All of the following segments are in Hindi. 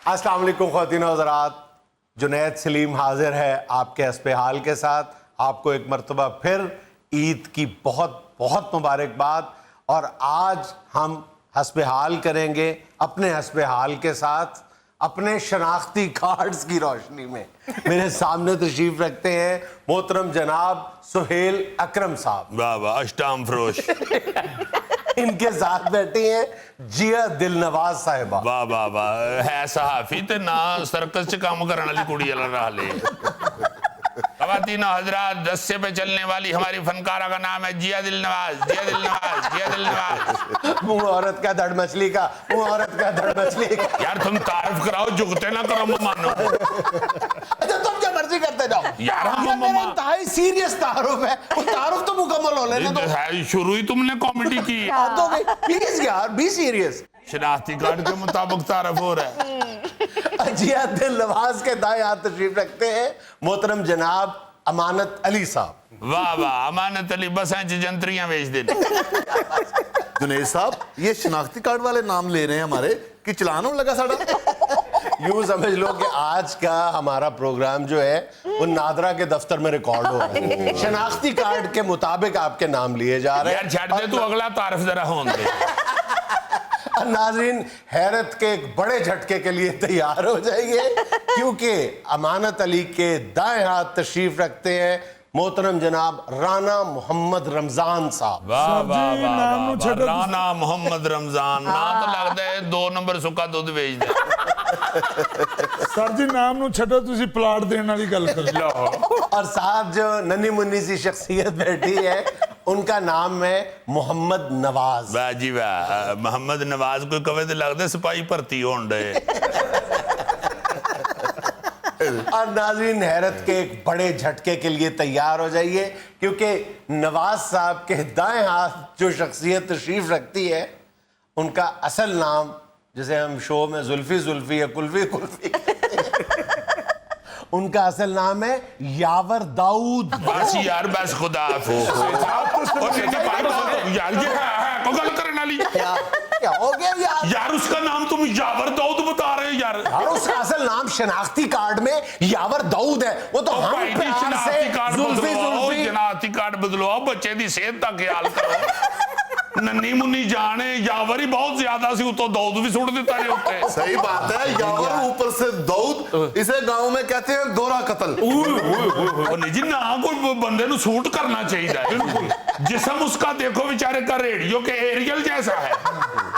अस्सलाम वालेकुम ख़वातीन व हज़रात, जुनैद सलीम हाजिर है आपके हस्बे हाल के साथ। आपको एक मरतबा फिर ईद की बहुत बहुत मुबारकबाद। और आज हम हस्बे हाल करेंगे अपने हस्बे हाल के साथ, अपने शनाख्ती कार्ड्स की रोशनी में। मेरे सामने तशरीफ रखते हैं मोहतरम जनाब सुहेल अकरम साहब। वाह वाह, अष्टाम फरोश। इनके साथ बैठी हैं जिया दिलनवाज साहिबा। वाह वाह वाह, है सहाफी ते ना सर्कस च काम करने वाली कुड़ी रहा ले। ख़वातीन हज़रात, दस्ते पे चलने वाली हमारी फनकारा का नाम है जिया दिलनवाज, जिया दिलनवाज, जिया दिलनवाज। मुंह औरत का धड़ मछली का, मुंह औरत का धड़ मछली का। यार तुम तारीफ कराओ, झुकते ना करो मानो। अच्छा तुम क्या मर्जी करते जाओ यार। हम मेरा इंतहाई सीरियस तारुफ है, वो तारुफ तो मुकम्मल हो लेने दो। शुरू ही तुमने कॉमेडी की। तो प्लीज यार बी सीरियस। शनाख्ती कार्ड के मुताबिक तारफ हो रहा है। जिया दिलनवाज के दाएं हाथ तशरीफ रखते हैं मोहतरम जनाब अमानत अली साहब। वाह वाह, अमानत अली बस जंतरियां बेच देने। जुनैद साहब, ये शनाख्ती कार्ड वाले नाम ले रहे हैं हमारे कि चलान होने लगा साड़ा। यूं समझ लो कि आज का हमारा प्रोग्राम जो है वो नादरा के दफ्तर में रिकॉर्ड हो रहा है। शनाख्ती कार्ड के मुताबिक आपके नाम लिए जा रहे हैं। यार छाड़ दे तू, अगला तारफ जरा होने दे। नाज़रीन, हैरत के एक बड़े झटके के लिए तैयार हो जाइए, क्योंकि अमानत अली के दाएं हाथ तशरीफ रखते हैं मोहतरम जनाब राना मोहम्मद रमजान साहब। वाह वाह वाह, राना मोहम्मद रमजान ना तो लगता है 2 नंबर सुक्का दूध बेच दे। सर जी नाम नु छड्डो, तुसी प्लाट देने वाली गल कर लो। और साथ जो नन्ही मुन्नी सी शख्सियत बैठी है उनका नाम है मोहम्मद नवाज। वाह जी वाह, मोहम्मद नवाज कोई कवे तो लगता सिपाही भर्ती होने डे। और नाज़रीन, हैरत के एक बड़े झटके के लिए तैयार हो जाइए, क्योंकि नवाज साहब के दाएं हाथ जो शख्सियत तशरीफ रखती है उनका असल नाम, जैसे हम शो में जुल्फी जुल्फी या कुल्फी कुल्फी उनका असल नाम है यावर दाऊद। बस यार बस, खुदा यार ये है को गल करने वाली। क्या हो गया यार? उसका नाम तुम यावर दाऊद बता रहे हो यार। यार उसका असल नाम शनाख्ती कार्ड में यावर दाऊद है। वो तो हम प्यार से जुल्फी जुल्फी। शनाख्ती कार्ड बदलवाओ, बच्चे की सेहत का ख्याल करो। नन्नी मुन्नी जाने यावर ही बहुत ज्यादा सी, तो दाऊद भी सुट देता है उत्ते। सही बात है, यावर ऊपर से दाऊद। इसे गांव में कहते हैं दोहरा कत्ल। नहीं जी, ना कोई बंदे नु सूट करना चाहिए। जिस्म उसका देखो बेचारे का रेडियो के एरियल जैसा है,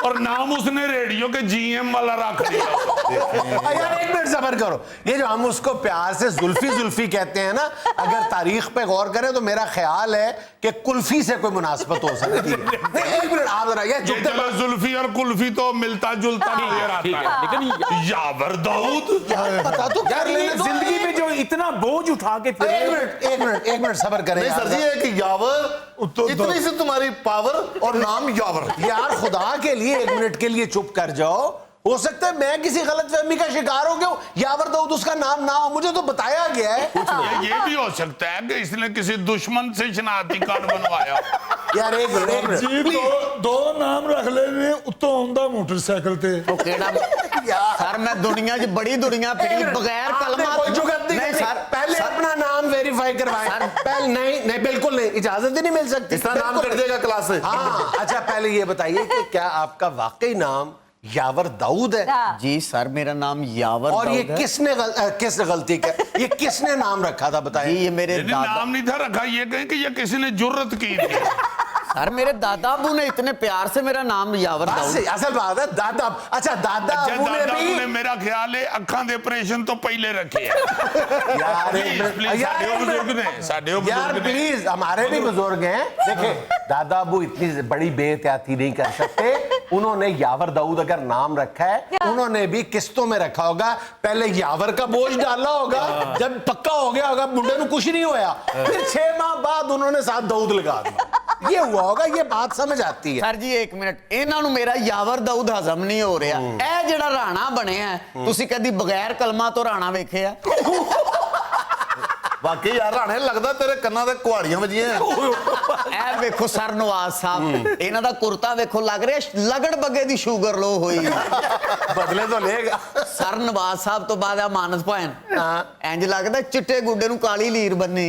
और नाम उसने रेडियो के जीएम वाला रख दिया। यार एक मिनट सब्र करो, ये जो हम उसको प्यार से जुल्फी जुल्फी कहते हैं ना, अगर तारीख पे गौर करें तो मेरा ख्याल है कि कुल्फी से कोई मुनासबत हो सकती है। एक मिनट आप जरा, ये चलो जुल्फी और कुल्फी तो मिलता जुलता नजर आता है, लेकिन यावर दाऊद पता तो यार जिंदगी में जो इतना बोझ उठा के फिर। एक मिनट सब्र करें नहीं सर जी, है कि यावर इतनी सी तुम्हारी पावर और नाम यावर। यार खुदा के लिए 1 मिनट के लिए चुप कर जाओ। हो सकता है मैं किसी गलतफहमी का शिकार हो गया हूं, यावर दाऊद उसका नाम ना हो, मुझे तो बताया गया है। ये भी हो सकता है कि इसने किसी दुश्मन से शनाख्ती कार्ड बनवाया। यार एक मिनट जी दो नाम रख लेने, उत्तों आंदा मोटरसाइकिल ते। सर मैं दुनिया च बड़ी दुनिया फिरी बगैर कलमा। कोई जुगत नहीं सर, पहले अपना नाम वेरीफाई करवाएं। पहले नहीं बिल्कुल नहीं, इजाजत ही नहीं मिल सकती। इसका नाम कट जाएगा क्लास से। हाँ अच्छा, पहले ये बताइए कि क्या आपका वाकई नाम यावर दाऊद है? जी सर, मेरा नाम यावर और ये दाऊद है। किस गलती का, ये किसने नाम रखा था बताएं? जी ये मेरे दादा। नाम नहीं था रखा, ये कहें कि ये किसी ने जुर्रत की थी। सर मेरे दादा अबू ने इतने प्यार से मेरा नाम यावर दाऊद। असल बात है दादा। अच्छा दादा अबू ने भी, मेरा ख्याल है अखां दे ऑपरेशन तो पहले रखे है। यार प्लीज, हमारे भी बुजुर्ग हैं। देखिए दादा अबू इतनी बड़ी बेहतियाती नहीं कर सकते, उन्होंने यावर दाऊद अगर नाम रखा है उन्होंने भी किस्तों में रखा होगा। पहले यावर का बोझ डाला होगा, जब पक्का हो गया होगा, मुंडे को कुछ नहीं होया, फिर 6 माह बाद उन्होंने साथ दाऊद लगा दिया। ये हुआ होगा, ये बात समझ आती है। सर जी 1 मिनट, इन्हां नूं मेरा यावर दाऊद हजम नहीं हो रहा। ए जेड़ा राणा बने है, तुसी कदी बगैर कलमा तो राणा वेखिया? बाकी यार राणे लगदा तेरे कन्ना ते कुहाड़ियां वजियां ਇਹ ਵੇਖੋ ਸਰ ਨਵਾਜ਼ ਸਾਹਿਬ ਇਹਨਾਂ ਦਾ ਕੁਰਤਾ ਵੇਖੋ ਲੱਗ ਰਿਹਾ ਲਗੜ ਬੱਗੇ ਦੀ ਸ਼ੂਗਰ ਲੋ ਹੋਈ बदले तो लेगा। ਸਰ ਨਵਾਜ਼ ਸਾਹਿਬ ਤੋਂ ਬਾਅਦ ਆ ਮਾਨਸ ਭਾਣ ਇੰਜ ਲੱਗਦਾ ਚਿੱਟੇ ਗੁੱਡੇ ਨੂੰ ਕਾਲੀ ਲੀਰ ਬੰਨੀ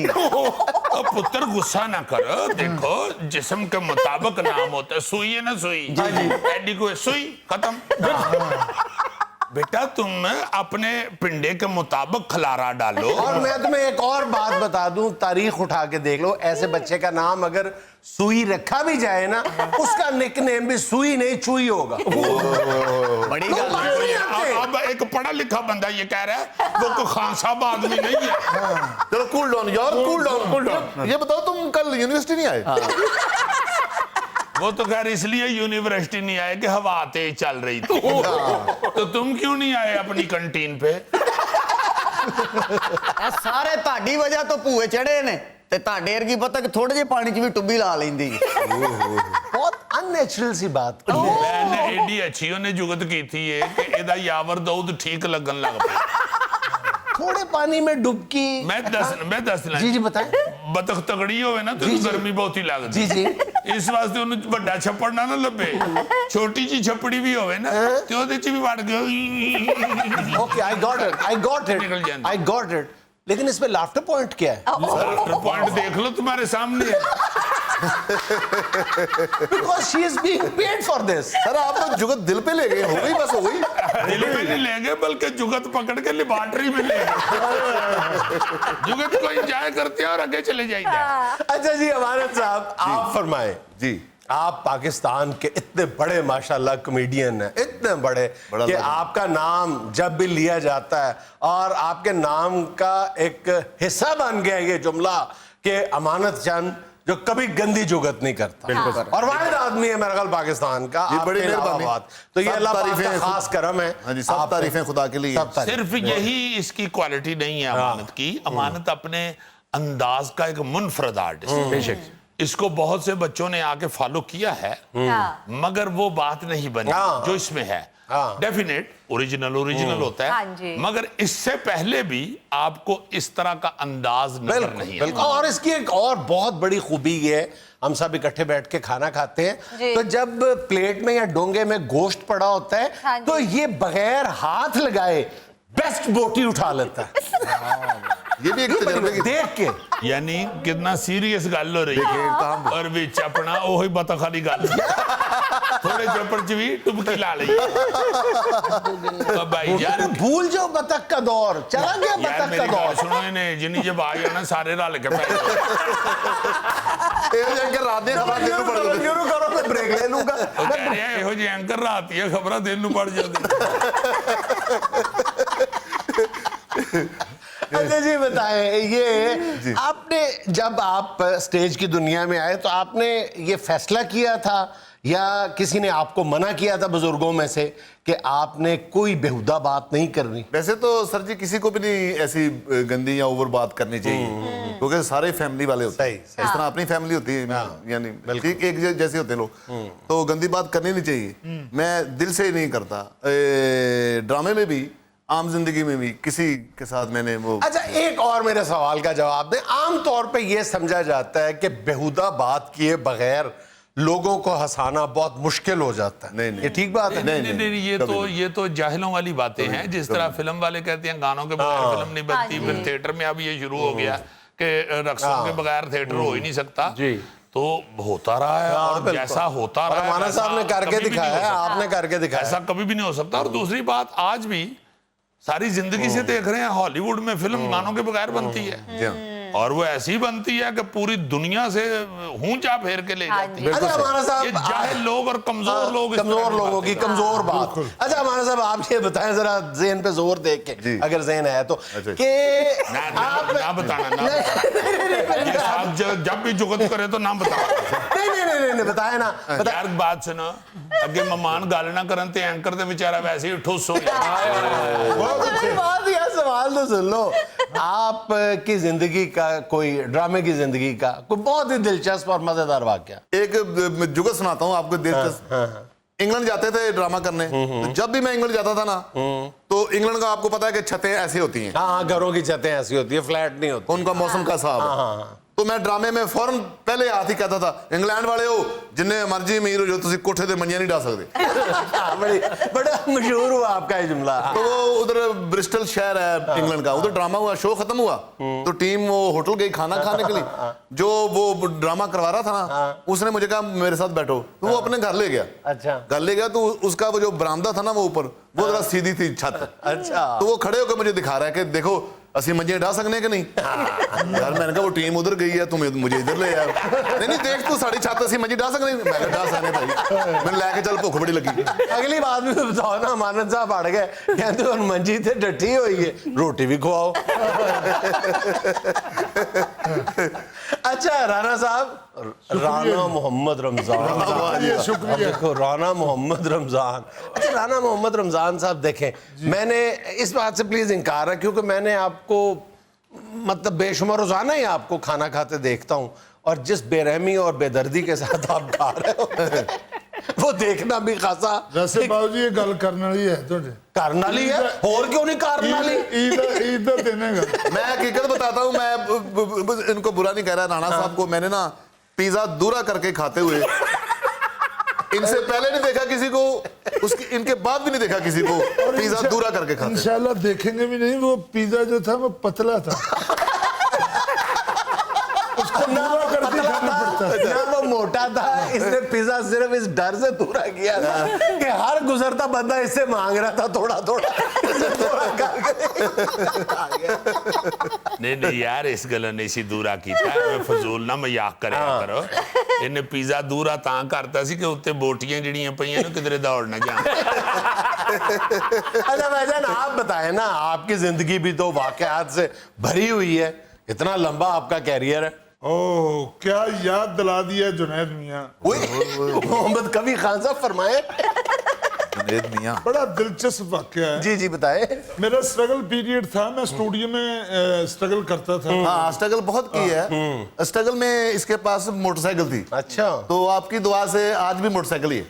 तो पुत्र गुस्सा ना करो, देखो जिस्म के मुताबिक नाम होता है। सुई है ना सुई, एडी को सुई खत्म। बेटा तुम अपने पिंडे के मुताबिक खलारा डालो। और मैं तुम्हें एक और बात बता दूं, तारीख उठा के देख लो, ऐसे बच्चे का नाम अगर सुई रखा भी जाए ना, उसका निकनेम भी सुई नहीं चुई होगा। बड़ी लोग गल मान नहीं आते। अब एक पढ़ा लिखा बंदा ये कह रहा है वो कोई खान साहब आदमी नहीं है। चलो कूल डाउन यार, कूल डाउन। ये बताओ तुम कल यूनिवर्सिटी नहीं आए? वो तो खैर इसलिए यूनिवर्सिटी नहीं आए कि हवा तेज चल रही थी। तो तुम क्यों नहीं आए अपनी कंटीन पे? ਇਹ ਸਾਰੇ ਤੁਹਾਡੀ ਵਜ੍ਹਾ ਤੋਂ ਭੂਏ ਚੜੇ ਨੇ ਤੇ ਤੁਹਾਡੇ ਵਰਗੀ ਪਤਾ ਕਿ ਥੋੜੇ ਜਿਹੇ ਪਾਣੀ 'ਚ ਵੀ ਟੁੱਬੀ ਲਾ ਲੈਂਦੀ बहुत अननेचुरल सी बात। मैंने एडी अच्छी उन्हें जुगत की थी ये कि एदा यावर दऊद ठीक लगन लग पे। थोड़े पानी में डुबकी। मैं दस जी जी बताएं। बतख तगड़ी होवे ना तो जी, जी। गर्मी बहुत ही लगती। जी जी। इस वास्ते उन्हें बड़ा छप्पड़ ना लभे, छोटी जी छपड़ी भी होवे ना ते ओदे च भी वड़ गए। Okay I got it, I got निकल इट, जाती। I got it. लेकिन इसमें लाफ्टर पॉइंट क्या है? पॉइंट देख लो तुम्हारे सामने है। Because she is being paid for this. Sir आप तो जुगत दिल पे ले गए, हो गई बस हो गई। दिल में नहीं लेंगे बल्कि जुगत पकड़ के लिबार्टरी में ले जुगत को एंजॉय करते हैं और आगे चले जाएंगे। अच्छा जी अमानत साहब, आप फरमाएं जी। आप पाकिस्तान के इतने बड़े माशाल्लाह कॉमेडियन हैं, इतने बड़े बड़ा कि लगा। आपका नाम जब भी लिया जाता है और आपके नाम का एक हिस्सा बन गया ये जुमला कि अमानत चंद जो कभी गंदी जुगत नहीं करता और वाहिद आदमी है मेरा ख्याल पाकिस्तान का। जी, बड़ी आपके अलावा मेहरबानी। बात। तो ये सब अल्लाह पाक का तारीफें खास करम है। हाँ जी, सब आप पे। तारीफें खुदा के लिए। सब तारीफें। सिर्फ यही इसकी क्वालिटी नहीं है अमानत की। अमानत अपने अंदाज का एक मुनफरद आर्टिस्ट। इसको बहुत से बच्चों ने आके फॉलो किया है मगर वो बात नहीं बनी हाँ। जो इसमें है। हाँ। डेफिनेट ओरिजिनल होता हाँ है जी। मगर इससे पहले भी आपको इस तरह का अंदाज नजर बिल्कुल नहीं बिल्कुल। आता। और इसकी एक और बहुत बड़ी खूबी ये है, हम सब इकट्ठे बैठ के खाना खाते हैं जी। तो जब प्लेट में या डोंगे में गोश्त पड़ा होता है हाँ जी। तो ये बगैर हाथ लगाए बेस्ट बोटी उठा लेता है। ये भी एक तजर्बे की देख के यानी कितना सीरियस गल हो रही देखिए, काम- है और विच अपना ओही बतख वाली गल थोड़े चपड़ च भी टुबकी ला ली। तो भाई यार भूल जाओ बतख का दौर, चला गया यार बतख मेरी का गल दौर। सुनो इन्हें जिन्नी जब आ गया ना सारे रल के पै ਇਹ ਜੰਗ ਰਾਤ ਦੀਆਂ ਖਬਰਾਂ ਦੇਣ ਨੂੰ ਪੜ ਜਾਂਦੇ। शुरू करो मैं ब्रेक ले लूंगा। ਉਹ ਕਹਿ ਰਿਹਾ ਇਹੋ ਜਿਹੇ ਐਂਕਰ ਰਾਤ ਦੀਆਂ ਖਬਰਾਂ ਦੇਣ ਨੂੰ ਪੜ ਜਾਂਦੇ। अच्छा जी बताएं, ये आपने जब आप स्टेज की दुनिया में आए तो आपने ये फैसला किया था या किसी ने आपको मना किया था बुजुर्गों में से कि आपने कोई बेहुदा बात नहीं करनी? वैसे तो सर जी किसी को भी नहीं ऐसी गंदी या ओवर बात करनी चाहिए क्योंकि सारे फैमिली वाले होते हैं। सही, इस तरह अपनी फैमिली होती है यानी ठीक एक जैसे होते हैं लोग, तो गंदी बात करनी नहीं चाहिए। मैं दिल से ही नहीं करता। ड्रामे में भी आम जिंदगी में भी किसी के साथ मैंने वो। अच्छा एक और मेरे सवाल का जवाब दें। आमतौर पे ये समझा जाता है कि बेहुदा बात किए बगैर लोगों को हंसाना बहुत मुश्किल हो जाता है। नहीं, नहीं। ये ठीक बात है? नहीं ये तो जाहिलों वाली बातें हैं। जिस तरह फिल्म वाले कहते हैं गानों के बगैर फिल्म नहीं बनती, हाँ फिर जी। थिएटर में अब ये शुरू हो गया कि रक्सों के बगैर थिएटर हो ही नहीं सकता। जी। तो होता रहा है और बिल्कुल। जैसा होता और रहा है हमारा वैसा साहब ने करके कभी भी नहीं दिखाया हो है, सकता। आपने करके दिखाया ऐसा कभी भी नहीं हो सकता। और दूसरी बात आज भी सारी जिंदगी से देख रहे हैं हॉलीवुड में फिल्म गानों के बगैर बनती है और वो ऐसी बनती है कि पूरी दुनिया से हूंचा फेर के ले हाँ जाती जी। है। अच्छा हमारा ये साहब जाहिल लोग और कमजोर लोग इस तरह कमजोर की लोगों की बातें कमजोर बात। अच्छा हमारा साहब आप ये बताएं जरा जेन पे जोर दे के, जी। अगर जेन है तो अच्छा। कि ना बताना ना ये साहब जब भी जुगत करे तो ना बताओ। नहीं बताए ना बता। यार बात सुनो अगे मेहमान गल ना करन ते एंकर ते बेचारा वैसे ही ठुस हो जाए। बात यार सवाल तो सुन लो। आप की जिंदगी का कोई ड्रामे की जिंदगी का कोई बहुत ही दिलचस्प और मजेदार वाकया। एक जुगत सुनाता हूँ आपको दिलचस्प। इंग्लैंड जाते थे ड्रामा करने, तो जब भी मैं इंग्लैंड जाता था ना, तो इंग्लैंड का आपको पता है कि छतें ऐसी होती हैं, हाँ, घरों की छतें ऐसी होती है, फ्लैट नहीं होती। उनका मौसम का हिसाब है। तो मैं ड्रामे में फौरन पहले हाथ ही कहता था, इंग्लैंड वाले हो जिन्हें मर्जी अमीर हो जो तुम कोठे ते मंजियां नहीं डाल सकते। बड़ा मशहूर हुआ आपका ये जुमला। तो वो उधर ब्रिस्टल शहर है इंग्लैंड का, उधर ड्रामा हुआ, शो खत्म हुआ, तो टीम वो होटल गई खाना खाने के लिए। जो वो ड्रामा करवा रहा था ना, उसने मुझे कहा मेरे साथ बैठो, तो वो अपने घर ले गया। अच्छा। घर ले गया तो उसका वो जो बरामदा था ना, वो ऊपर वो जरा सीधी थी छत। अच्छा। तो वो खड़े होकर मुझे दिखा रहा है कि देखो असि मंजियां डाल सकने कि नहीं। यार मैंने कहा वो टीम उधर गई है, तुम मुझे इधर ले आया। नहीं देख तू साड़ी छत असि मंजी डाल सकने, मैंने डाल सकने भाई, मैंने लेके चल भुख बड़ी लगी। अगली बात भी बताओ ना, मानद साहब अड़ गए, कहते हो मंजी थे डटी हुई है, रोटी भी खुआओ। अच्छा राणा साहब, राणा मोहम्मद रमजान, ये शुक्रिया। देखो राणा मोहम्मद रमजान। अच्छा राणा मोहम्मद रमजान साहब, देखें मैंने इस बात से प्लीज इनकार है, क्योंकि मैंने आपको मतलब बेशुमार रोजाना ही आपको खाना खाते देखता हूं, और जिस बेरहमी और बेदर्दी के साथ आप खा रहे हो वो देखना भी खासा। वैसे बाबूजी ये गल करने वाली है तुझे, करना ली है, और क्यों नहीं करना ली? ईद देने का। मैं हकीकत बताता हूँ, मैं इनको बुरा नहीं कह रहा राणा साहब को, मैंने ना पिज्जा दूरा करके खाते हुए इनसे पहले नहीं देखा किसी को, उसके इनके बाद भी नहीं देखा किसी को पिज्जा दूरा करके खाते। इंशाल्लाह देखेंगे भी नहीं। वो पिज्जा जो था वो पतला था, उसको दूरा करके खाना पड़ता है। ना वो मोटा था, इसने पिज्जा सिर्फ इस डर से पूरा किया था कि हर गुजरता बंदा इससे मांग रहा था थोड़ा थोड़ा, थोड़ा नहीं नहीं यार, इस गल ने इसी दूरा कीता है, फजूल ना मजाक करया करो। इन्हें पिज्जा दूरा तां करता सी कि उत्ते बोटियां जड़ियां पईयां ने किधरे दौड़ ना जान। अच्छा भाईजान आप बताएं ना, आपकी जिंदगी भी तो वाकयात से भरी हुई है, इतना लंबा आपका कैरियर है। ओह क्या याद दिला दिया जुनैद मियां। मोहम्मद कबीर खान साहब फरमाए। जुनैद मियां बड़ा दिलचस्प वाकया है। जी जी बताएं। मेरा स्ट्रगल पीरियड था, मैं स्टूडियो में स्ट्रगल करता था। हाँ स्ट्रगल बहुत की है। स्ट्रगल में इसके पास मोटरसाइकिल थी। अच्छा। तो आपकी दुआ से आज भी मोटरसाइकिल ही है।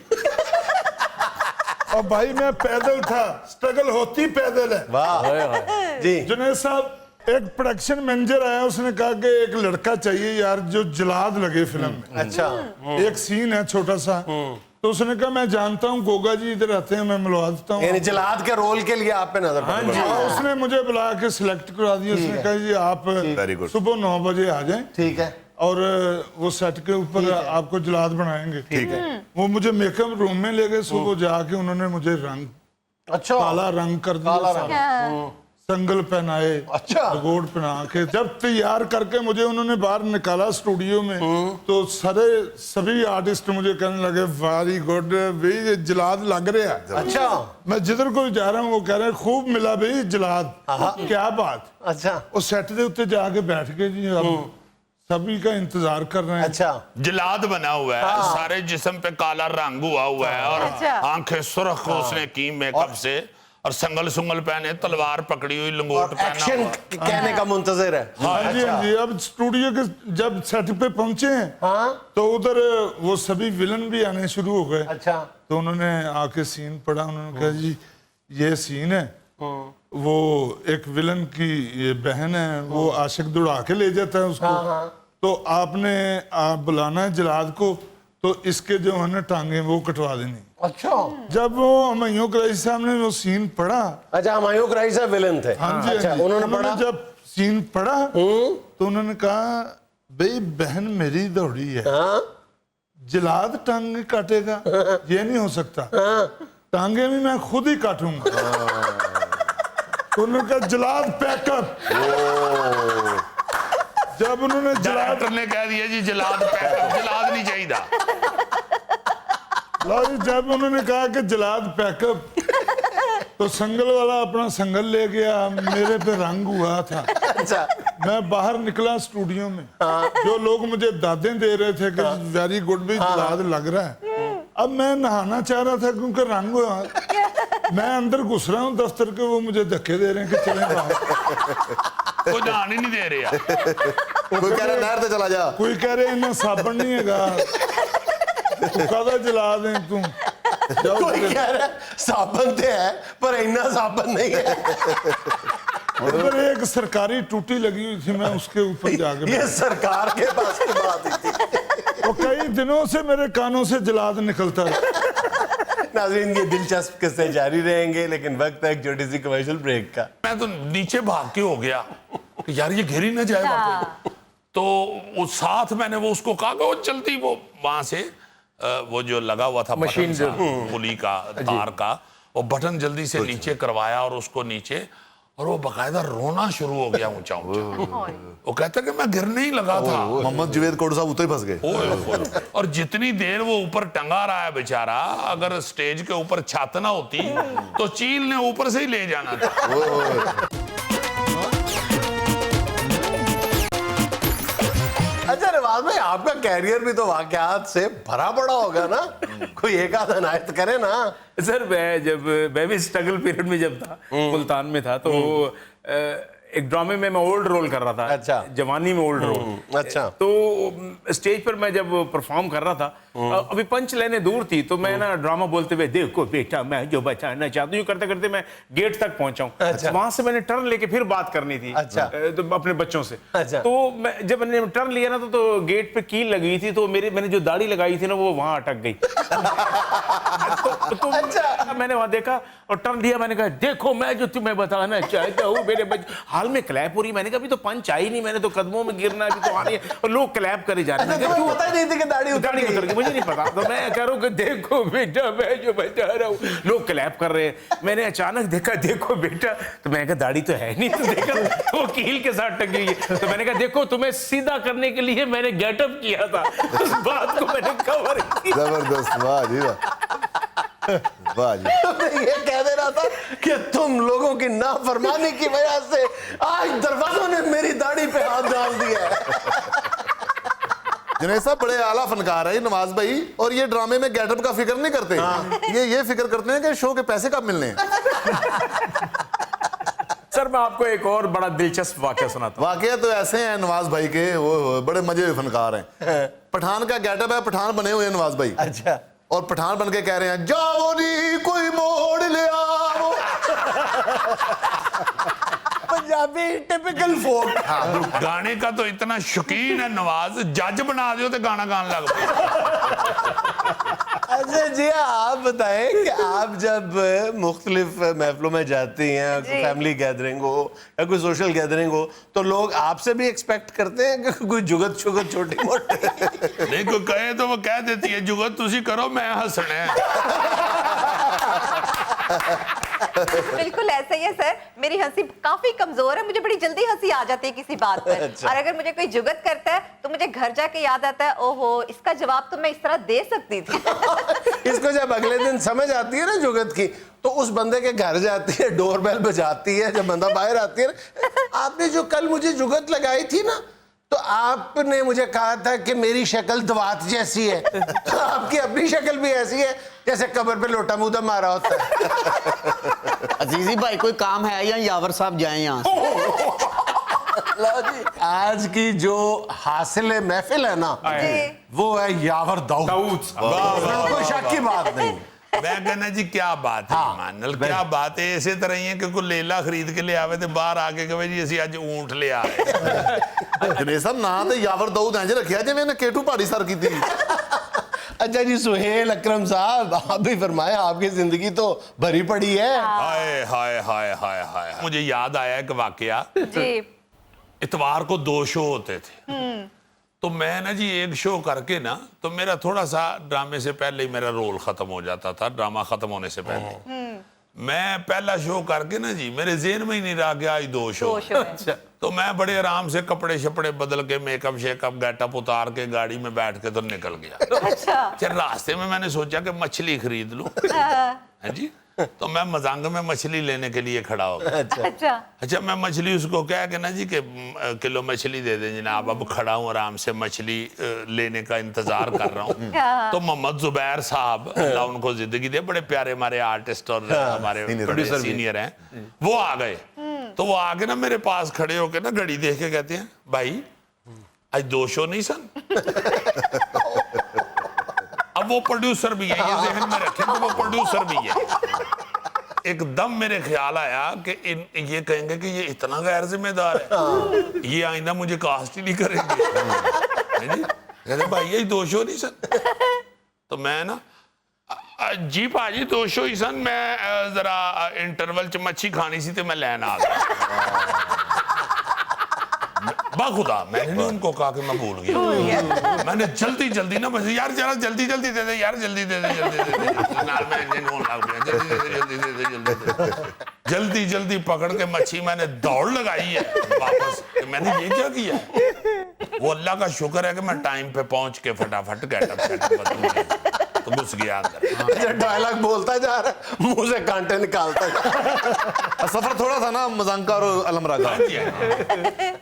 और भाई मैं पैदल था, स्ट्रगल होती पैदल है। वाह जी। जुनैद साहब, एक प्रोडक्शन मैनेजर आया, उसने कहा कि एक लड़का चाहिए यार जो जलाद लगे फिल्म में। अच्छा। एक सीन है छोटा सा, तो उसने कहा मैं जानता हूँ गोगा जी इधर आते हैं, मैं मिलवा देता हूँ। यानी जलाद के रोल के लिए आप पे नजर हाँ पड़ी। जी। उसने मुझे बुला के सिलेक्ट करा दिया। उसने कहा जी आप Very good. सुबह 9 बजे आ जाएं, ठीक है। और वो सेट के ऊपर आपको जलाद बनाएंगे। ठीक है। वो मुझे मेकअप रूम में ले गए, सुबह जाके उन्होंने मुझे रंग अच्छा। काला रंग कर दिया, संगल पहनाए, अच्छा। गोड पहना के जब तैयार करके मुझे उन्होंने बाहर निकाला स्टूडियो में, तो सभी आर्टिस्ट मुझे कहने लगे वेरी गुड भाई, ये जलाद लग रहा है। अच्छा। मैं जिधर को जा रहा हूँ वो कह रहे हैं खूब मिला भाई जलाद। क्या बात। अच्छा। वो सेट के उत्ते जाके बैठ के जी अब सभी का इंतजार कर रहे हैं। अच्छा। जलाद बना हुआ है, सारे जिस्म पे काला रंग हुआ हुआ है, और आंखें सुर्ख उसने की मेकअप से, और संगल सुंगल पहने, तलवार पकड़ी हुई, लंगोट पहना एक्शन हुआ। कहने का मुंतजर है। हाँ जी, हाँ जी। अब स्टूडियो के जब सेट पे पहुंचे हैं, तो उधर वो सभी विलन भी आने शुरू हो गए। अच्छा। तो उन्होंने आके सीन पढ़ा, उन्होंने कहा जी ये सीन है, वो एक विलन की ये बहन है, वो आशिक दौड़ा के ले जाता है उसको, तो आपने बुलाना है जलाद को, तो इसके जो है ना टांगे वो कटवा देनी। अच्छा। जब वो हमायूं कुरैशी साहब ने वो सीन पढ़ा। अच्छा, हमायूं कुरैशी साहब विलन थे। हाँ जी, अच्छा, हाँ जी। उन्होंने पढ़ा। जब सीन पढ़ा तो उन्होंने कहा भाई बहन मेरी दौड़ी है, जलाद टांगे काटेगा, ये नहीं हो सकता, टांगे भी मैं खुद ही काटूंगा। उन्होंने कहा जलाद पैकअप। जब उन्होंने डायरेक्टर ने कह दिया जी जलाद पैकअप, जलाद नहीं चाहिए। जब उन्होंने कहा कि जलाद पैकअप, तो संगल वाला अपना संगल ले गया, मेरे पे रंग हुआ था। अच्छा। मैं बाहर निकला स्टूडियो में, जो लोग मुझे दादें दे रहे थे कि वेरी गुड भी जलाद लग रहा है। अब मैं नहाना चाह रहा था क्योंकि रंग हुआ, मैं अंदर घुस रहा हूँ दफ्तर के, वो मुझे धक्के दे रहे हैं कि चले बाहर। कोई ध्यान ही नहीं दे रहा। कोई कह रहा नहर पे चला जा, कोई कह रहे इन्हें साबन नहीं है, तू कादा जला दे तू। कोई कह रहा है साबन तो है पर इतना साबन नहीं है। उधर एक सरकारी टूटी लगी हुई थी, मैं उसके ऊपर जाकर ये सरकार के पास की बात ही थी। तो कई दिनों से मेरे कानों से जलाद निकलता है। नाज़रीन, ये दिलचस्प किस्से जारी रहेंगे, लेकिन वक्त है एक छोटी सी कमर्शियल ब्रेक का। मैं तो नीचे भाग के हो गया कि यार ये गिर ही ना जाए वाकई। तो उस साथ मैंने वो उसको कहा कि वो चलती वो वहां से वो जो लगा हुआ था मशीन बटन सा, पुली का तार का, वो बटन जल्दी से नीचे करवाया और उसको नीचे, और वो बकायदा रोना शुरू हो गया ऊंचा ऊंचा। वो कहता कि मैं गिरने ही लगा था। मोहम्मद जुवेद कोट साहब उतर ही फंस गए। ओए, और जितनी देर वो ऊपर टंगा रहा है बेचारा, अगर स्टेज के ऊपर छत ना होती तो चील ने ऊपर से ही ले जाना था। अच्छा रिवाज भाई, आपका कैरियर भी तो वाकयात से भरा पड़ा होगा ना, कोई एक आध अनायत करे ना। सर मैं भी स्ट्रगल पीरियड में जब था, मुल्तान में था, तो एक ड्रामे में मैं ओल्ड रोल कर रहा था। अच्छा। जवानी में ओल्ड रोल। अच्छा। तो स्टेज पर मैं जब परफॉर्म कर रहा था, अभी पंच लाइनें दूर थी, तो मैं ना ड्रामा बोलते हुए, देखो बेटा मैं जो बताना चाहता हूँ, करते करते मैं गेट तक पहुंचा हूँ। अच्छा। वहां से मैंने टर्न लेके फिर बात करनी थी। अच्छा। तो अपने बच्चों से। अच्छा। तो मैं जब मैंने टर्न लिया ना, तो गेट पे कील लगी थी, तो मैंने जो दाढ़ी लगाई थी ना, वो वहां अटक गई। तो अच्छा। मैंने वहां देखा और टर्न दिया, मैंने कहा देखो मैं जो तुम्हें बताना चाहता हूँ मेरे बच्चे। हाल में क्लैप हो रही, मैंने कहा अभी तो पंच आई नहीं, मैंने तो कदमों में गिरना, अभी तो आ रही है, और लोग क्लैप करे जा रहे हैं। तुम्हें पता ही नहीं थी कि दाढ़ी उतर दाढ़ी उतर गई, मुझे नहीं पता। तो मैं कह रहा हूँ कि देखो बेटा मैं जो बता रहा हूँ, लोग क्लैप कर रहे हैं। मैंने अचानक देखा देखो बेटा, तो मैंने कहा दाढ़ी तो है नहीं, तो देखा वो कील के साथ टक गई है। तो मैंने कहा देखो तुम्हें सीधा करने के लिए मैंने गेटअप किया था, उस बात को मैंने कवर किया। जबरदस्त, वाह जी वाह, वाह जी। मैं ये कह दे रहा था कि तुम लोगों की नाफरमानी की वजह से आज दरवाजों ने मेरी दाढ़ी पे हाथ डाल दिया है। जुनैद साहब बड़े आला फनकार है नवाज भाई, और ये ड्रामे में गेटअप का फिक्र नहीं करते। ये फिक्र करते हैं कि शो के पैसे कब मिलने हैं। सर मैं आपको एक और बड़ा दिलचस्प वाकया सुनाता हूँ। वाकया तो ऐसे हैं नवाज भाई के, वो बड़े मजे हुए फनकार हैं। पठान का गेटअप है, पठान बने हुए हैं नवाज भाई। अच्छा। और पठान बन के कह रहे हैं, जाओ नी कोई मोड़ ले आओ। पंजाबी टिपिकल फोक। गाने का तो इतना शौकीन है नवाज, जज बना दियो तो गाना गाने लग पे। अच्छा जी, आप बताएं कि आप जब मुख्तलिफ महफिलों में जाती हैं, फैमिली गैदरिंग हो या कोई सोशल गैदरिंग हो, तो लोग आपसे भी एक्सपेक्ट करते हैं कि कोई जुगत शुगत छोटी मोटी? नहीं, कोई कहे तो वो कह देती है जुगत तुसी करो मैं हंसना है। बिल्कुल ऐसा ही है सर, मेरी हंसी काफी कमजोर है, मुझे बड़ी जल्दी हंसी आ जाती है किसी बात पर। अच्छा। और अगर मुझे कोई जुगत करता है तो मुझे घर जाके याद आता है, ओहो इसका जवाब तो मैं इस तरह दे सकती थी। इसको जब अगले दिन समझ आती है ना जुगत की, तो उस बंदे के घर जाती है, डोरबेल बजाती है, जब बंदा बाहर आती है ना, आपने जो कल मुझे जुगत लगाई थी ना, तो आपने मुझे कहा था कि मेरी शक्ल दवात जैसी है। तो आपकी अपनी शक्ल भी ऐसी है जैसे कब्र पे लोटा मुद्दा मारा होता है। अजीजी भाई कोई काम है या यावर साहब जाएं यहाँ से? लो जी, आज की जो हासिल महफिल है ना, जी। वो है यावर दाऊद। कोई शक की बात नहीं। मैं कहना जी क्या बात है मानल, क्या बात है। इसे तरह ही है कि कोई लेला खरीद के ले आवे ते बाहर आके कहे जी ਅਸੀਂ ਅੱਜ ऊंट ले आए। जुनैद साहब ना तो यावर दाऊद इंज रखिया जिवें ने केटू पहाड़ी सर की थी। अच्छा जी, सुहेल अकरम साहब, आप भी फरमाए, आपकी जिंदगी तो भरी पड़ी है। हाय हाय हाय हाय हाय। मुझे याद आया एक वाकया। जी। इतवार को 2 शो होते थे, तो मैं ना जी एक शो करके ना, तो मेरा थोड़ा सा ड्रामे से पहले ही मेरा रोल खत्म हो जाता था, ड्रामा खत्म होने से पहले। मैं पहला शो करके ना जी मेरे जेहन में ही नहीं रहा कि आज 2 शो। अच्छा। तो मैं बड़े आराम से कपड़े शपड़े बदल के, मेकअप शेकअप गेटअप उतार के गाड़ी में बैठ के तो निकल गया। अच्छा। फिर रास्ते में मैंने सोचा कि मछली खरीद लूं। है जी, तो मैं मजांग में मछली लेने के लिए खड़ा हो गया। अच्छा। अच्छा, मैं मछली उसको कह के ना जी कि किलो मछली दे दें जनाब, अब खड़ा हूँ आराम से मछली लेने का इंतजार कर रहा हूँ। तो मोहम्मद जुबैर साहब, अल्लाह उनको जिंदगी दे, बड़े प्यारे हमारे आर्टिस्ट और हमारे प्रोड्यूसर सीनियर हैं, वो आ गए। तो वो आके ना मेरे पास खड़े होके ना घड़ी देख के कहते हैं, भाई आज 2 शो नहीं सन। अब वो प्रोड्यूसर भी है, ये ज़हन में रखें कि वो प्रोड्यूसर भी है। एकदम मेरे ख्याल आया कि ये कहेंगे कि ये इतना गैर जिम्मेदार है, ये आइंदा मुझे कास्ट ही नहीं करेंगे। है जी? कहते भाई यही दोष हो नहीं सन। तो मैं ना जी भाजी दोष हो ही सन, मैं जरा इंटरवल च मच्छी खानी सी तो मैं लैन आ गया। बाखुदा मैंने नहीं उनको कहा कि मैं भूल गया। मैंने जल्दी जल्दी ना बस यार जरा जल्दी जल्दी दे दे यार, जल्दी दे दे जल्दी दे दे, नाल मैं इंजन होने लग गया, जल्दी दे दे जल्दी दे दे जल्दी दे दे। जल्दी जल्दी पकड़ के मच्छी मैंने दौड़ लगाई है वापस। मैंने ये क्या किया? वो अल्लाह का शुक्र है कि मैं टाइम पे पहुंच के फटाफट गेटअप तो घुस गया अंदर। डायलॉग बोलता जा रहा है, मुंह से कांटे निकालता जा रहा है। सफर थोड़ा था ना मजांका और अलमरा का।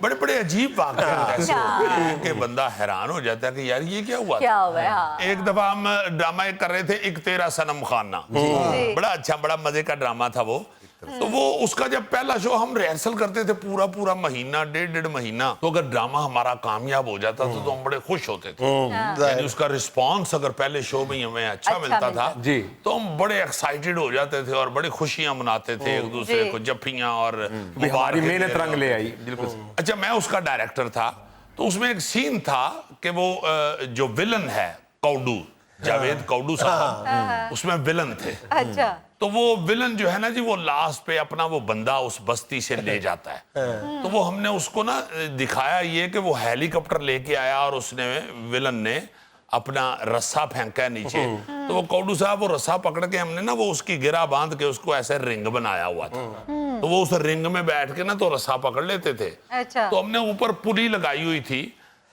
बड़े बड़े अजीब वाक़े ऐसे होते हैं कि बंदा हैरान हो जाता है कि यार ये क्या हुआ। क्या हुआ है? हाँ। एक दफा हम ड्रामा एक कर रहे थे, एक तेरा सनम खाना, बड़ा अच्छा बड़ा मजे का ड्रामा था वो। तो वो उसका जब पहला शो हम रिहर्सल करते थे पूरा पूरा महीना, डेढ़ महीना, तो अगर ड्रामा हमारा कामयाब हो जाता था तो हम बड़े खुश होते थे। यानी उसका रिस्पांस अगर पहले शो में हमें अच्छा मिलता था जी, तो हम बड़े एक्साइटेड हो जाते थे और बड़ी खुशियां मनाते थे, एक दूसरे को जफ्फियां और हमारी मेहनत रंग ले आई। बिल्कुल। अच्छा, मैं उसका डायरेक्टर था, तो उसमें एक सीन था कि वो जो विलन है कौडू, जावेद कौडू साहब उसमें विलन थे। अच्छा। तो वो विलन जो है ना जी, वो लास्ट पे अपना वो बंदा उस बस्ती से ले जाता है। तो वो हमने उसको ना दिखाया ये कि वो हेलीकॉप्टर लेके आया और उसने विलन ने अपना रस्सा फेंका नीचे। तो वो कौडू साहब वो रस्सा पकड़ के हमने ना वो उसकी गिरा बांध के उसको ऐसे रिंग बनाया हुआ था। तो वो उस रिंग में बैठ के ना तो रस्सा पकड़ लेते थे। अच्छा। तो हमने ऊपर पुली लगाई हुई थी,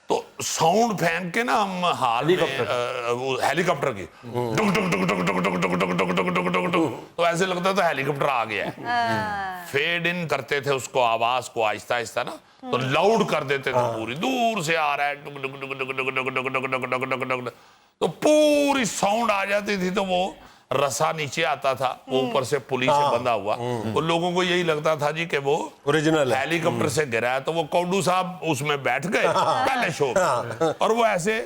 तो साउंड फेंक के ना हम हाल में हेलीकॉप्टर की डुक डुक डुक डुक डुक डुक डुक डुक डुक डुक डुक डुक डुक, तो ऐसे लगता था हेलीकॉप्टर आ गया है। फेड इन करते थे उसको, आवाज को आहिस्ता आहिस्ता ना तो लाउड कर देते थे, पूरी दूर से आ रहा है डुक डुक डुक डुक डुक डुक डुक डुक डुक डुक डुक डुक, तो पूरी साउंड आ जाती थी। तो वो रस्सा नीचे आता था, ऊपर से पुली से बंधा हुआ, वो लोगों को यही लगता था जी कि वो ओरिजिनल है, हेलीकॉप्टर से गिरा है। तो वो कौडू साहब उसमें बैठ गए पहले शो में, और वो ऐसे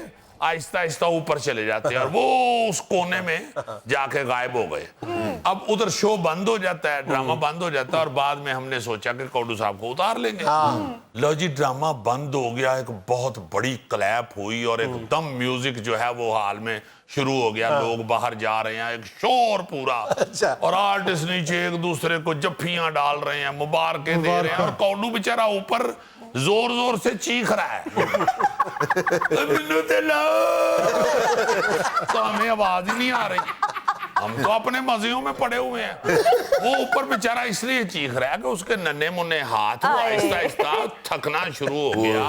आहिस्ता आहिस्ता ऊपर चले जाते हैं और वो उस कोने में जाके गायब हो गए। अब उधर शो बंद हो जाता है, ड्रामा बंद हो जाता है, और बाद में हमने सोचा कि कौडू साहब को उतार लेंगे। लो जी, ड्रामा बंद हो गया, एक बहुत बड़ी क्लैप हुई और एकदम म्यूजिक जो है वो हाल में शुरू हो गया। लोग बाहर जा रहे हैं, एक शोर पूरा, और आर्टिस्ट नीचे एक दूसरे को जफ्फियां डाल रहे हैं, मुबारकें दे रहे हैं, और कौडू बेचारा ऊपर जोर जोर से चीख रहा है तो हमें आवाज ही नहीं आ रही, हम तो अपने मजियों में पड़े हुए हैं। वो ऊपर बेचारा इसलिए चीख रहा है कि उसके नन्हे मुन्ने हाथ वो आहिस्ता आहिस्ता थकना शुरू हो गया।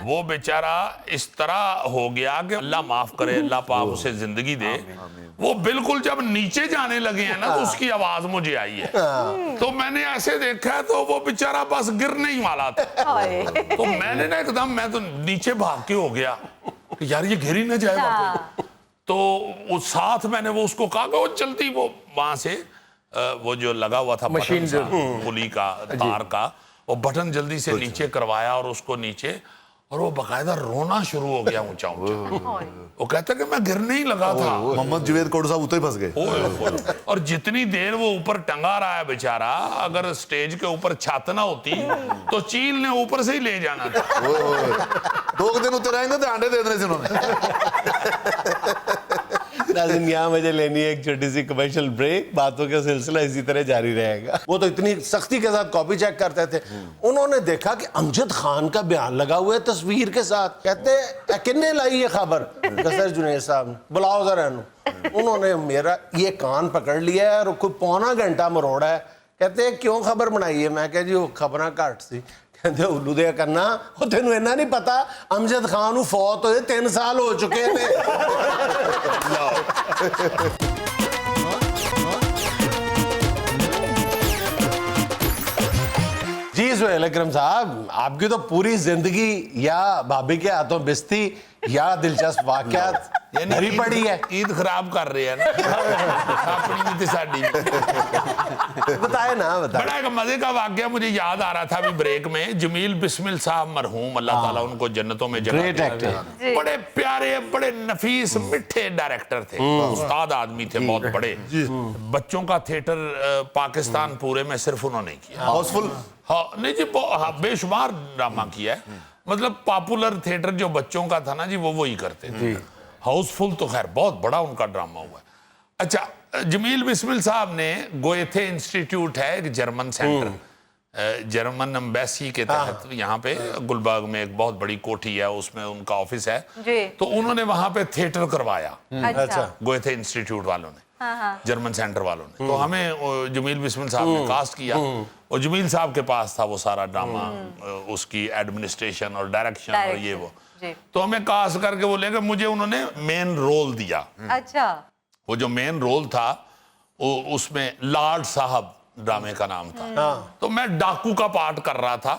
वो बेचारा इस तरह हो गया कि अल्लाह माफ करे, अल्लाह पाक उसे जिंदगी दे। वो बिल्कुल जब नीचे जाने लगे हैं ना तो उसकी आवाज मुझे आई है, तो मैंने ऐसे देखा तो वो बेचारा बस गिरने ही वाला था। तो मैंने ना एकदम मैं तो नीचे भाग के हो गया कि यार ये गिर ही ना जाए वापस। तो उस साथ मैंने वो उसको कहा कि वो जल्दी वो वहां से वो जो लगा हुआ था मशीन बटन सा, पुली का तार का, वो बटन जल्दी से नीचे करवाया और उसको नीचे, और वो बकायदा रोना शुरू हो गया ऊंचा ऊंचा। वो कहता कि मैं गिरने ही लगा था। मोहम्मद जुवेद कौडू साहब उतर फंस गए। ओए, और जितनी देर वो ऊपर टंगा रहा है बेचारा, अगर स्टेज के ऊपर छत ना होती तो चील ने ऊपर से ही ले जाना था। 2 दिन उतर आएंगे तो अंडे दे देने से उन्होंने। नाज़रीन, यहाँ मुझे लेनी है एक छोटी सी कमर्शियल ब्रेक, बातों का सिलसिला इसी तरह जारी रहेगा। वो तो इतनी सख्ती के साथ कॉपी चेक करते थे, उन्होंने देखा कि अमजद खान का बयान लगा हुआ है तस्वीर के साथ। कहते किन्ने लाई ये खबर? सर जुनैद साहब ने, बुलाओ जरा इन्हू। उन्होंने मेरा ये कान पकड़ लिया है और कोई पौना घंटा मरोड़ा है। कहते क्यों खबर बनाई है? मैं कह जी वो खबर घट सी। कहते उल्लू दे करना, वो तेनू इन्ना नहीं पता अमजद खान नू फौत होए 3 साल हो चुके ने। जी सुहेल अकरम साहब, आपकी तो पूरी जिंदगी या भाभी के हाथों बिस्ती या दिलचस्प वाकयात भरी पड़ी है। ईद खराब कर रहे हैं ना अपनी भी तो साडी भी। बताए ना, बताए। बड़ा एक मजे का वाकया मुझे याद आ रहा था अभी ब्रेक में। जमील बिस्मिल साहब मरहूम, अल्लाह ताला उनको जन्नतों में जगह Great दे। actor। बड़े प्यारे, बड़े नफीस, मिठे डायरेक्टर थे, उस्ताद आदमी थे, बहुत बड़े। बच्चों का थिएटर पाकिस्तान पूरे में सिर्फ उन्होंने किया। हाउसफुल। हाँ नहीं जी, बेशुमार ड्रामा किया है। मतलब पॉपुलर थिएटर जो बच्चों का था ना जी, वो वही करते थे। हाउसफुल तो खैर बहुत बड़ा उनका ड्रामा हुआ है। अच्छा, जमील बिस्मिल साहब ने गोएथे इंस्टीट्यूट है, एक जर्मन सेंटर, जर्मन एम्बेसी के तहत यहाँ पे गुलबर्ग में एक बहुत बड़ी कोठी है, उसमें उनका ऑफिस है जी। तो उन्होंने वहां पे थिएटर करवाया अच्छा। गोएथे इंस्टीट्यूट वालों ने, जर्मन सेंटर वालों ने। तो हमें जमील बिस्मिल साहब ने कास्ट किया और जमील साहब के पास था वो सारा ड्रामा, उसकी एडमिनिस्ट्रेशन और डायरेक्शन और ये वो। जी। तो हमें कास्ट करके बोले कि मुझे उन्होंने मेन रोल दिया। अच्छा। वो जो मेन रोल था उसमें लॉर्ड साहब ड्रामे का नाम था। तो मैं डाकू का पार्ट कर रहा था।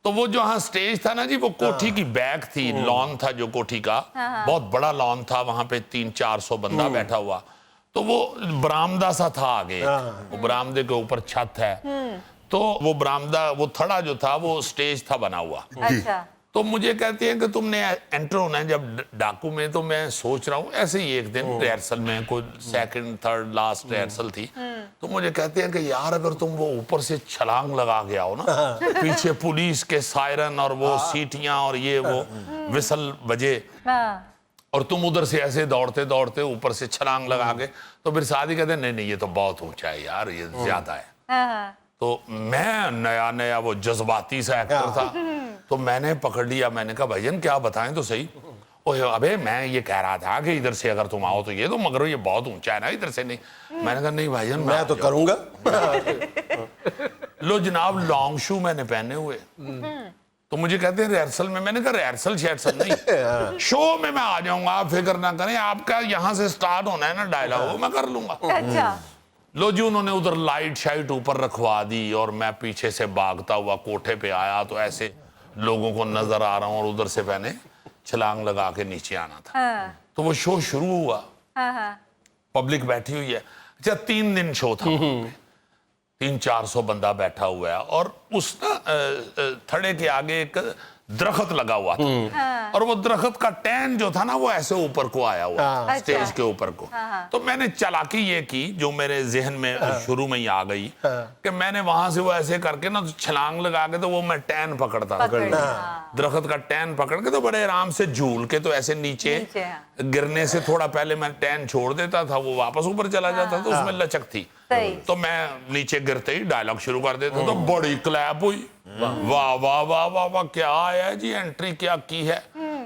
तो वो जो हाँ स्टेज था ना जी, वो कोठी की बैक थी, लॉन था जो कोठी का, बहुत बड़ा लॉन था, वहां पे 300-400 बंदा बैठा हुआ। तो वो बरामदा सा था आगे, वो बरामदे के ऊपर छत है, तो वो बरामदा, वो थड़ा जो था वो स्टेज था बना हुआ। अच्छा। तो मुझे कहती हैं कि तुमने एंटर होना है जब डाकू में। तो मैं सोच रहा हूँ ऐसे ही एक दिन रिहर्सल में, कोई सेकंड थर्ड लास्ट रिहर्सल थी, तो मुझे कहते हैं कि यार अगर तुम वो ऊपर से छलांग लगा के आओ ना, पीछे पुलिस के सायरन और वो सीटियां और ये वो विसल बजे, और तुम उधर से ऐसे दौड़ते दौड़ते ऊपर से छलांग लगा के, तो फिर शादी कहते हैं नहीं ये तो बहुत ऊंचा है यार, ये ज्यादा है। तो मैं नया नया वो जज्बाती सा एक्टर था, तो मैंने पकड़ लिया। मैंने कहा भाईजान क्या बताएं तो सही। ओए अबे मैं ये कह रहा था कि इधर से अगर तुम आओ तो ये, तो मगर ये बहुत ऊंचा है ना, इधर से नहीं। मैंने कहा नहीं भाईजान मैं तो करूंगा। लो जनाब, लॉन्ग शू मैंने पहने हुए। तो मुझे कहते हैं रिहर्सल में। मैंने कहा रिहर्सल शेहर्सल नहीं, शो में मैं आ जाऊंगा, आप फिक्र ना करें, आपका यहाँ से स्टार्ट होना है ना डायलॉग, वो मैं कर लूंगा। अच्छा। लो जी, उन्होंने उधर लाइट शाइट ऊपर रखवा दी और मैं पीछे से भागता हुआ कोठे पे आया, तो ऐसे लोगों को नजर आ रहा हूँ और उधर से मैंने छलांग लगा के नीचे आना था। तो वो शो शुरू हुआ, पब्लिक बैठी हुई है। अच्छा 3 दिन शो था, 300-400 बंदा बैठा हुआ है, और उस ना थड़े के आगे एक दरख्त लगा हुआ था, और वो दरख्त का टैन जो था ना वो ऐसे ऊपर को आया हुआ, स्टेज के ऊपर को। तो मैंने चालाकी ये की जो मेरे जहन में शुरू में ही आ गई, कि मैंने वहां से वो ऐसे करके ना छलांग लगा के, तो वो मैं टैन पकड़ता था, दरख्त का टैन पकड़ के, तो बड़े आराम से झूल के, तो ऐसे नीचे गिरने से थोड़ा पहले मैं टैन छोड़ देता था, वो वापस ऊपर चला जाता, तो उसमें लचक थी। तो मैं नीचे गिरते ही डायलॉग शुरू कर देता, तो बड़ी क्लैप हुई, वाह वाह वाह वाह वाह, क्या आया जी, एंट्री क्या की है।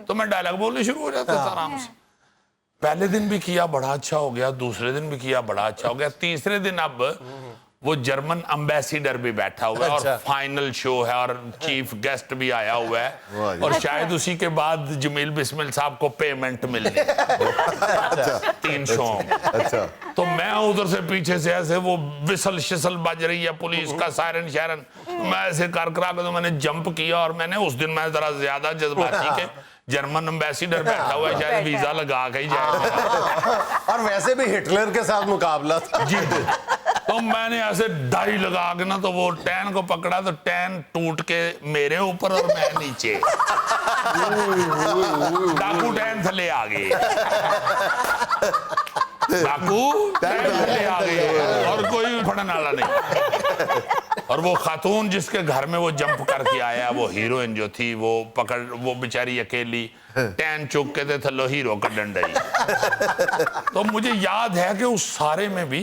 तो मैं डायलॉग बोलने शुरू हो जाता था आराम से। पहले दिन भी किया, बड़ा अच्छा हो गया, दूसरे दिन भी किया, बड़ा अच्छा हो गया, तीसरे दिन अब वो जर्मन एम्बेसडर भी बैठा हुआ है, और फाइनल शो है, और चीफ गेस्ट भी आया हुआ है, और शायद उसी के बाद जमील बिस्मिल साहब को पेमेंट मिलनी 3 शो। अच्छा। तो मैं उधर से पीछे से ऐसे वो विसल शिसल बज रही है, पुलिस का सायरन शायरन, मैं ऐसे कर करा के, तो मैंने जंप किया, और मैंने उस दिन मैं जरा ज्यादा जज्बाती के, जर्मन एम्बेसडर बैठा हुआ है, शायद वीजा लगा के ही जाएगा, और वैसे भी हिटलर के साथ मुकाबला था जी। तो मैंने ऐसे डाई लगा के ना, तो वो टैन को पकड़ा, तो टैन टूट के मेरे ऊपर और मैं नीचे, डाकू टैन थले आ गए, डाकू टैन थले आ गए, और कोई फड़न वाला नहीं। और वो खातून जिसके घर में वो जंप करके आया, वो हीरोइन जो थी, वो पकड़, वो बेचारी अकेली टैन चुक के थे थलो हीरो का डंडई। तो मुझे याद है कि उस सारे में भी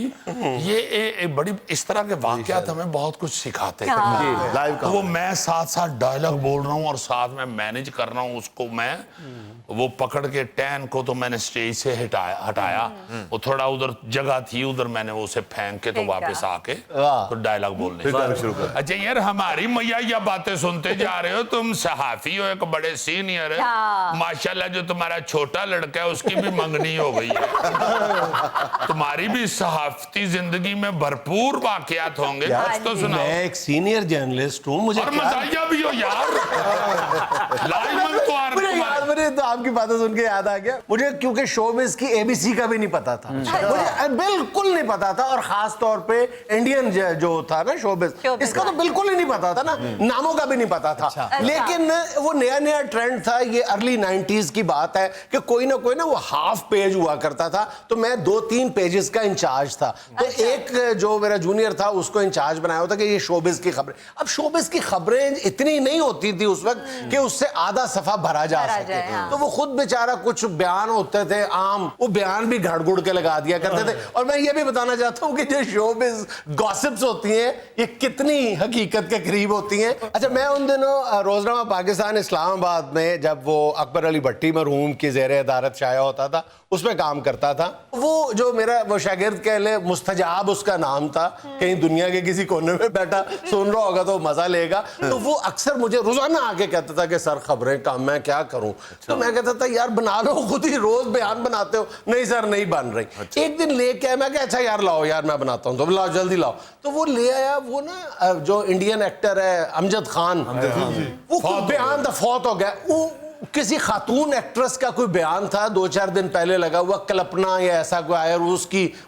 ये बड़ी इस तरह के वाकयात हमें बहुत कुछ सिखाते थे। तो वो मैं साथ साथ डायलॉग बोल रहा हूँ और साथ में मैनेज कर रहा हूँ उसको। मैं वो पकड़ के टैन को तो मैंने स्टेज से हटाया, वो थोड़ा उधर जगह थी, उधर मैंने वो उसे फेंक के तो वापस आके तो डायलॉग बोलने शुरू कर। अच्छा यार, हमारी मैया ये बातें सुनते जा रहे हो, तुम सहाफी हो, एक बड़े सीनियर है, माशाल्लाह जो तुम्हारा छोटा लड़का है उसकी भी मंगनी हो गई है, तुम्हारी भी सहाफती जिंदगी में भरपूर वाकयात होंगे, कुछ तो सुनाओ। मैं एक सीनियर जर्नलिस्ट हूँ, मुझे और मजाया भी हो यार, लाजमंद तो मुझे तो आपकी बातें सुन के याद आ गया, मुझे क्योंकि शोबिज़ की ABC का भी नहीं पता था, मुझे बिल्कुल नहीं पता था, और खास तौर पे इंडियन जो था ना शोबिज़, इसका तो बिल्कुल ही नहीं पता था ना, नामों का भी नहीं पता था। लेकिन वो नया नया ट्रेंड था, ये अर्ली 90s की बात है कि कोई ना वो हाफ पेज हुआ करता था, तो मैं 2-3 पेजेस का इंचार्ज था। तो एक जो मेरा जूनियर था उसको इंचार्ज बनाया होता कि ये शोबिज़ की खबरें। अब शोबिज़ की खबरें इतनी नहीं होती थी उस वक्त कि उससे आधा सफा भरा जा सके, तो वो खुद बेचारा कुछ बयान होते थे आम, वो बयान भी घड़ के लगा दिया करते थे। और मैं ये भी बताना चाहता हूँ कि जो शोबिज़ गॉसिप्स होती हैं ये कितनी हकीकत के करीब होती हैं। अच्छा, मैं उन दिनों रोजनामा पाकिस्तान इस्लामाबाद में, जब वो अकबर अली भट्टी मरहूम की ज़ेरे अदारत शाया होता था, उसमें काम करता था। वो जो मेरा वो शागिर्द कह ले, मुस्तजाब उसका नाम था, कहीं दुनिया के किसी कोने में बैठा सुन रहा होगा तो मजा लेगा। तो वो अक्सर मुझे रोजाना आके कहता था कि सर खबरें काम मैं क्या करूं। तो मैं कहता था यार बना लो, खुद ही रोज बयान बनाते हो। नहीं सर नहीं बन रही। एक दिन लेके आया, मैं कहा अच्छा यार लाओ यार मैं बनाता हूँ, तो लाओ जल्दी लाओ। तो वो ले आया, वो ना जो इंडियन एक्टर है अमजद खान, वो कुछ बयान था, फौत हो गया। वो किसी खातून एक्ट्रेस का कोई बयान था 2-4 दिन पहले लगा हुआ, कल्पना या ऐसा कोई आया,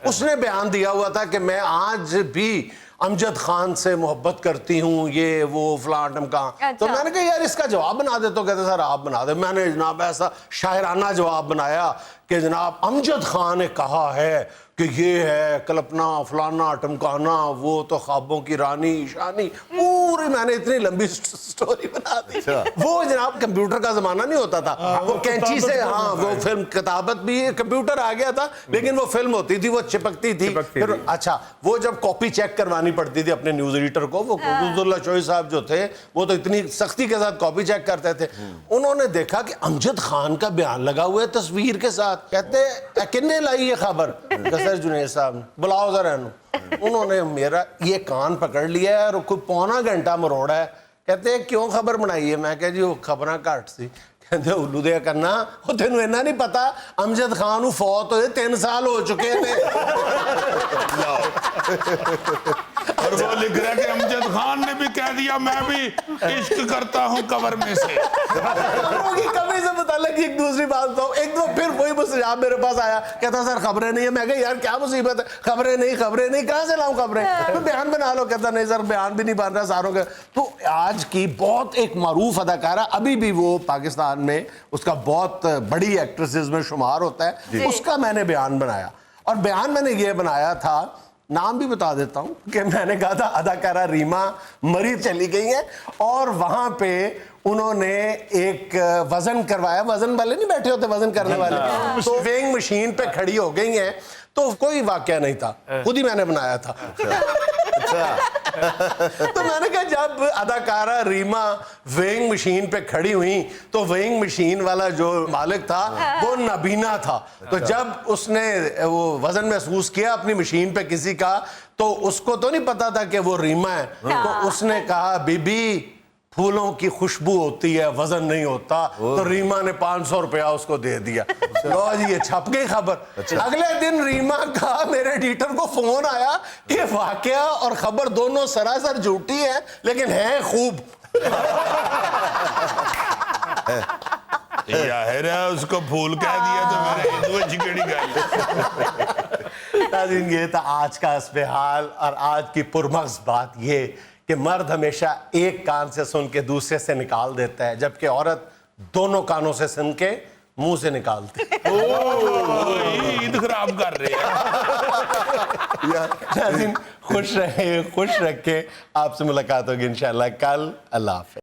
उसने बयान दिया हुआ था कि मैं आज भी अमजद खान से मोहब्बत करती हूँ, ये वो फलां ढमकां। अच्छा। तो मैंने कहा यार इसका जवाब बना दे, तो कहते सर आप बना दे। मैंने जनाब ऐसा शायराना जवाब बनाया कि जनाब अमजद खान ने कहा है कि ये है कल्पना फलाना टमकाना, वो तो ख्वाबों की रानी शानी, पूरी मैंने इतनी लंबी स्टोरी बना दी। वो जनाब कंप्यूटर का जमाना नहीं होता था, वो कैंची से, हाँ वो फिल्म किताबत भी कंप्यूटर आ गया था, लेकिन वो फिल्म होती थी वो चिपकती थी। फिर अच्छा वो जब कॉपी चेक करवानी पड़ती थी अपने न्यूज एडिटर को, वो कुतुबुल्लाह चोई साहब जो थे वो तो इतनी सख्ती के साथ कॉपी चेक करते थे। उन्होंने देखा कि अमजद खान का बयान लगा हुआ है तस्वीर के साथ। कहते किन्ने लाई ये खबर? सर जुनैद साहब बुलाओ जरा। उन्होंने मेरा ये कान पकड़ लिया है और कोई पौना घंटा मरोड़ा है। कहते क्यों खबर बनाई है? मैं कह जी वो खबरां घट सी। कहते उल्लू दे करना, वो तेन इन्ना नहीं पता अमजद खान नूं फौत होए 3 साल हो चुके हैं। और वो लिख रहा है कि अमजद खान ने भी कह दिया मैं भी इश्क करता हूँ कब्र में से। कभी से मुताल्लिक एक दूसरी बात बताऊं, एक दो फिर वही मुस्तजाब मेरे पास आया, कहता सर खबरें नहीं है। मैं कहा यार क्या मुसीबत है, खबरें नहीं कहाँ से लाऊं खबरें? तो बयान बना लो। कहता नहीं सर बयान भी नहीं बन रहा सारों का। तो आज की बहुत एक मारूफ अदाकारा, अभी भी वो पाकिस्तान में उसका बहुत बड़ी एक्ट्रेसेस में शुमार होता है, उसका मैंने बयान बनाया। और बयान मैंने ये बनाया था, नाम भी बता देता हूं कि मैंने कहा था अदाकारा रीमा मरी चली गई है और वहां पे उन्होंने एक वजन करवाया। वजन वाले नहीं बैठे होते वजन करने वाले, तो वेइंग मशीन पे खड़ी हो गई हैं। तो कोई वाकया नहीं था, खुद ही मैंने बनाया था। तो मैंने कहा जब अदाकारा रीमा वेइंग मशीन पे खड़ी हुई तो वेइंग मशीन वाला जो मालिक था वो नबीना था। तो जब उसने वो वजन महसूस किया अपनी मशीन पे किसी का, तो उसको तो नहीं पता था कि वो रीमा है। तो उसने कहा बीबी फूलों की खुशबू होती है वजन नहीं होता। तो रीमा ने 500 रुपया उसको दे दिया। लो जी ये छप गई खबर। अगले दिन रीमा का मेरे एडिटर को फोन आया कि वाकया और खबर दोनों सरासर झूठी है लेकिन है खूब। जाहिर है उसको फूल कह दिया तो मेरे हिंदू चिकड़ी नाज़रीन ये था आज का अस्बे हाल। और आज की पुरमग़ज़ बात ये कि मर्द हमेशा एक कान से सुन के दूसरे से निकाल देता है, जबकि औरत दोनों कानों से सुन के मुंह से निकालती है। ईद खराब कर रहे हैं। नाज़रीन खुश रहे, खुश रखे। आपसे मुलाकात होगी इंशाअल्लाह कल। अल्लाह हाफ़िज़।